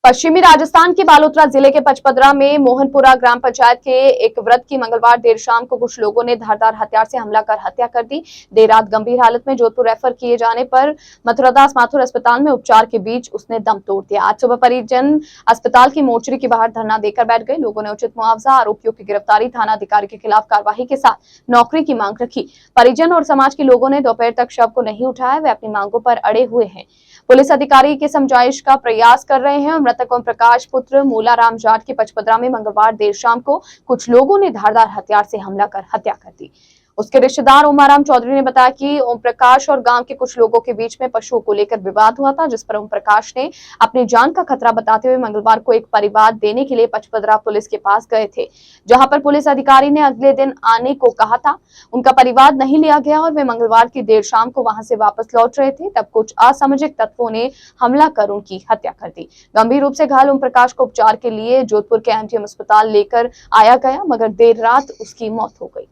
पश्चिमी राजस्थान के बालोतरा जिले के पचपदरा में मोहनपुरा ग्राम पंचायत के एक वृद्ध की मंगलवार देर शाम को कुछ लोगों ने धारदार हथियार से हमला कर हत्या कर दी। देर रात गंभीर हालत में जोधपुर रेफर किए जाने पर मथुरादास माथुर अस्पताल में उपचार के बीच उसने दम तोड़ दिया। आज सुबह परिजन अस्पताल की मोर्चरी के बाहर धरना देकर बैठ गए। लोगों ने उचित मुआवजा, आरोपियों की गिरफ्तारी, थाना अधिकारी के खिलाफ कार्रवाई के साथ नौकरी की मांग रखी। परिजन और समाज के लोगों ने दोपहर तक शव को नहीं उठाया। वे अपनी मांगों पर अड़े हुए हैं। पुलिस अधिकारी के समझाइश का प्रयास कर रहे हैं और मृतक ओम प्रकाश पुत्र मूलाराम जाट के पचपदरा में मंगलवार देर शाम को कुछ लोगों ने धारदार हथियार से हमला कर हत्या कर दी। उसके रिश्तेदार ओमाराम चौधरी ने बताया कि ओम प्रकाश और गांव के कुछ लोगों के बीच में पशुओं को लेकर विवाद हुआ था, जिस पर ओम प्रकाश ने अपनी जान का खतरा बताते हुए मंगलवार को एक परिवाद देने के लिए पचपदरा पुलिस के पास गए थे, जहां पर पुलिस अधिकारी ने अगले दिन आने को कहा था। उनका परिवाद नहीं लिया गया और वे मंगलवार की देर शाम को वहां से वापस लौट रहे थे, तब कुछ असामाजिक तत्वों ने हमला कर उनकी हत्या कर दी। गंभीर रूप से घायल ओम प्रकाश को उपचार के लिए जोधपुर के एमटीएम अस्पताल लेकर आया गया, मगर देर रात उसकी मौत हो गई।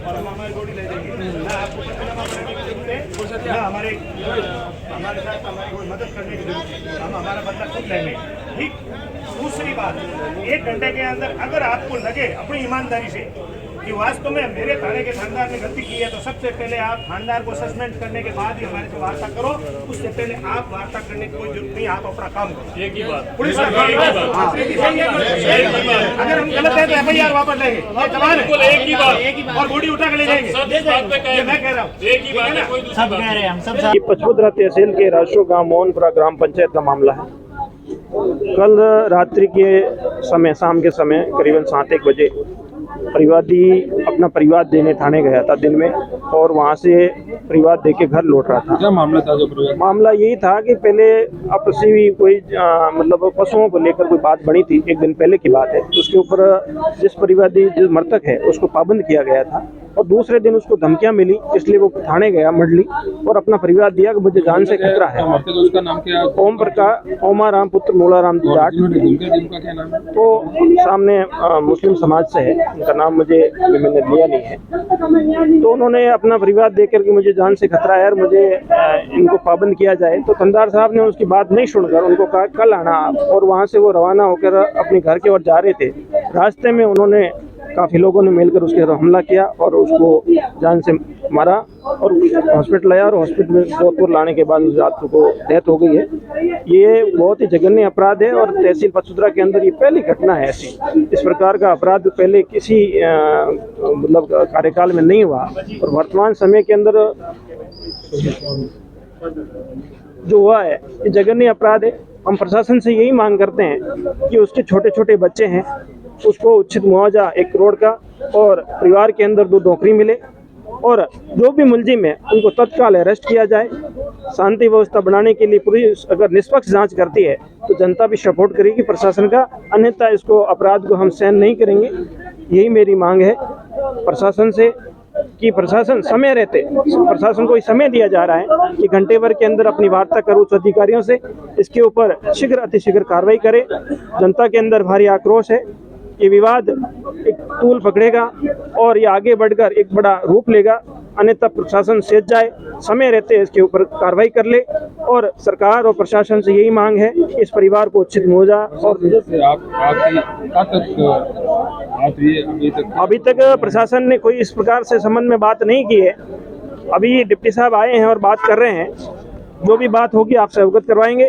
और हम हमारी बॉडी ले जाएंगे ना, आपको ना हमारे साथ हमारी कोई मदद करने की जरूरत है, हम हमारा बदला खुद लेंगे। ठीक। दूसरी बात, 1 घंटे के अंदर अगर आपको लगे अपनी ईमानदारी से कि वास्तव में मेरे थाने के थानेदार ने गलती की है, तो सबसे पहले आप थानेदार को सस्पेंड करने के बाद ही हमारे से वार्ता करो। उससे पहले आप वार्ता करने की कोई जरूरत नहीं, आप अपना काम करो। एक ही बात, पुलिस का काम। अगर हम गलत है तो FIR वापस लेंगे, एक ही बात, और बॉडी उठा के ले जाएंगे। मैं कह रहा हूँ एक ही बात है, सब कह रहे हैं हम सब। ये पचपदरा तहसील के राष्ट्रीय गांव मोहनपुरा ग्राम पंचायत का मामला है। कल रात्रि के समय, शाम के समय करीबन 7-1 बजे परिवादी अपना परिवाद देने थाने गया था दिन में, और वहां से परिवाद देके घर लौट रहा था। क्या मामला था? जो मामला यही था कि पहले आपसी भी कोई मतलब पशुओं को लेकर कोई बात बनी थी, 1 दिन पहले की बात है। उसके ऊपर जिस परिवादी जो मृतक है उसको पाबंद किया गया था, और दूसरे दिन उसको धमकियां मिली, इसलिए वो थाने गया मंडली और अपना परिवाद दिया कि मुझे जान से खतरा है। उसका नाम क्या? ओम प्रकाश, ओमाराम पुत्र मूलाराम जाट। जिनका क्या नाम है? तो सामने मुस्लिम समाज से है, उनका नाम मुझे मैंने लिया नहीं है। तो उन्होंने अपना परिवाद देकर कि मुझे जान से खतरा है और मुझे इनको पाबंद किया जाए, तो थानेदार साहब ने उसकी बात नहीं सुनकर उनको कहा कल आना आप, और वहाँ से वो रवाना होकर अपने घर की ओर जा रहे थे। रास्ते में उन्होंने काफ़ी लोगों ने मिलकर उसके हमला किया और उसको जान से मारा और हॉस्पिटल लाया, और हॉस्पिटल में जोधपुर लाने के बाद उस रात को डेथ हो गई है। ये बहुत ही जघन्य अपराध है और तहसील पचपदरा के अंदर ये पहली घटना है ऐसी। इस प्रकार का अपराध पहले किसी मतलब कार्यकाल में नहीं हुआ, और वर्तमान समय के अंदर जो हुआ है ये जघन्य अपराध है। हम प्रशासन से यही मांग करते हैं कि उसके छोटे छोटे बच्चे हैं, उसको उचित मुआवजा 1 करोड़ का, और परिवार के अंदर 2 नौकरी मिले, और जो भी मुलजिम है उनको तत्काल अरेस्ट किया जाए। शांति व्यवस्था बनाने के लिए पुलिस अगर निष्पक्ष जांच करती है तो जनता भी सपोर्ट करेगी प्रशासन का, अन्यथा इसको अपराध को हम सहन नहीं करेंगे। यही मेरी मांग है प्रशासन से कि प्रशासन समय रहते, प्रशासन को समय दिया जा रहा है कि घंटे भर के अंदर अपनी वार्ता करो उच्च अधिकारियों से, इसके ऊपर शीघ्र अतिशीघ्र कार्रवाई करे। जनता के अंदर भारी आक्रोश है, ये विवाद एक तूल पकड़ेगा और ये आगे बढ़कर एक बड़ा रूप लेगा, अन्यथा प्रशासन सेज जाए, समय रहते इसके ऊपर कार्रवाई कर ले। और सरकार और प्रशासन से यही मांग है कि इस परिवार को उचित मुआवजा। और अभी तक प्रशासन ने कोई इस प्रकार से संबंध में बात नहीं की है। अभी डिप्टी साहब आए हैं और बात कर रहे हैं, जो भी बात होगी आपसे अवगत करवाएंगे।